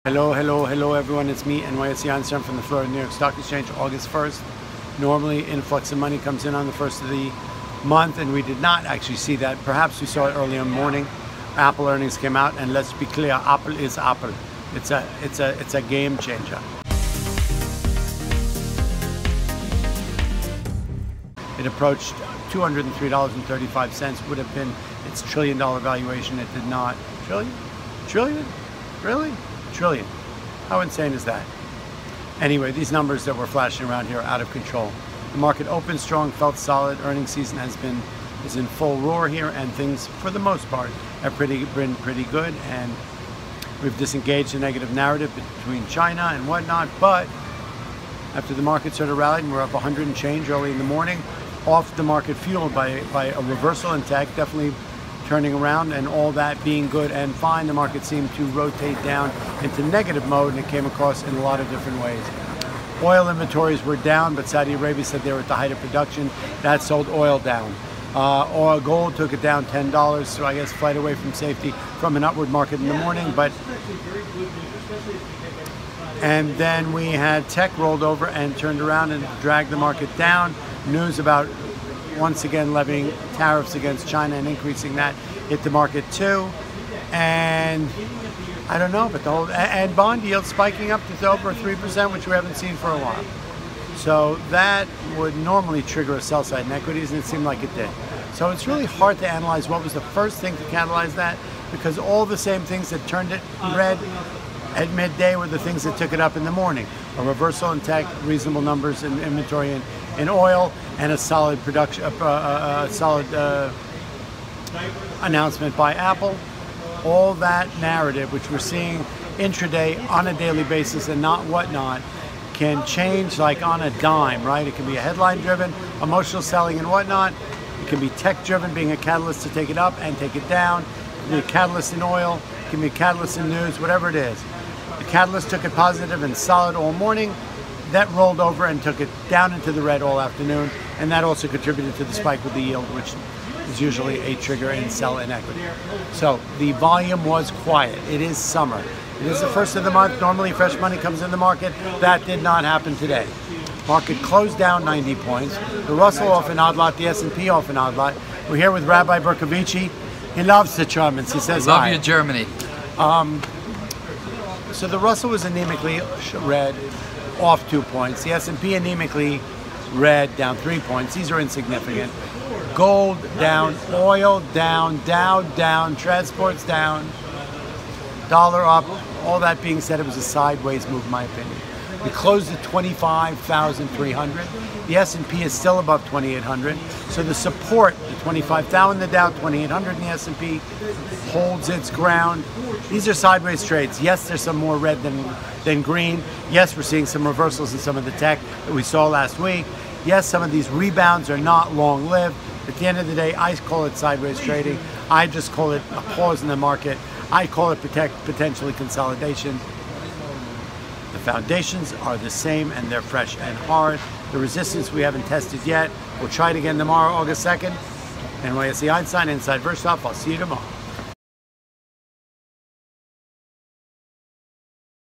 Hello everyone, it's me, NYSE Einstein from the Florida New York Stock Exchange, August 1st. Normally, influx of money comes in on the first of the month, and we did not actually see that. Perhaps we saw it early in the morning. Apple earnings came out, and let's be clear, Apple is Apple. It's a game changer. It approached $203.35, would have been its $1 trillion valuation. It did not. Trillion? Really? Trillion. How insane is that? Anyway, these numbers that we're flashing around here are out of control. The market opened strong, felt solid. Earnings season is in full roar here, and things, for the most part, have been pretty good. And we've disengaged the negative narrative between China and whatnot. But after the market sort of rallied, and we're up 100 and change early in the morning, off the market fueled by a reversal in tech, definitely turning around, and all that being good and fine, the market seemed to rotate down into negative mode, and it came across in a lot of different ways. Oil inventories were down, but Saudi Arabia said they were at the height of production. That sold oil down. Gold took it down $10, so I guess flight away from safety from an upward market in the morning. And then we had tech rolled over and turned around and dragged the market down. News about once again levying tariffs against China and increasing that hit the market too. And I don't know, but and bond yields spiking up to over 3%, which we haven't seen for a while. So that would normally trigger a sell side in equities, and it seemed like it did. So it's really hard to analyze what was the first thing to catalyze that, because all the same things that turned it red at midday were the things that took it up in the morning. A reversal in tech, reasonable numbers in inventory in oil, and a solid production, announcement by Apple. All that narrative, which we're seeing intraday on a daily basis and not whatnot, can change like on a dime, right? It can be a headline driven, emotional selling and whatnot. It can be tech driven, being a catalyst to take it up and take it down. It can be a catalyst in oil, it can be a catalyst in news, whatever it is. The catalyst took it positive and solid all morning. That rolled over and took it down into the red all afternoon, and that also contributed to the spike with the yield, which is usually a trigger in sell in equity. So the volume was quiet. It is summer. It is the first of the month. Normally fresh money comes in the market. That did not happen today. Market closed down 90 points. The Russell off an odd lot, the S&P off an odd lot. We're here with Rabbi Berkovici. He loves the Germans. He says love hi. you, Germany. So the Russell was anemically red, off 2 points. The S&P anemically red, down 3 points. These are insignificant. Gold down, oil down, Dow down, transports down, dollar up. All that being said, it was a sideways move, in my opinion. We closed at 25,300. The S&P is still above 2,800. So the support, the 25,000 in the Dow, 2,800 in the S&P, holds its ground. These are sideways trades. Yes, there's some more red than green. Yes, we're seeing some reversals in some of the tech that we saw last week. Yes, some of these rebounds are not long-lived. At the end of the day, I call it sideways trading. I just call it a pause in the market. I call it potentially consolidation. The foundations are the same, and they're fresh and hard. The resistance we haven't tested yet. We'll try it again tomorrow, August 2nd. NYSE Einstein, Inside Versatile. I'll see you tomorrow.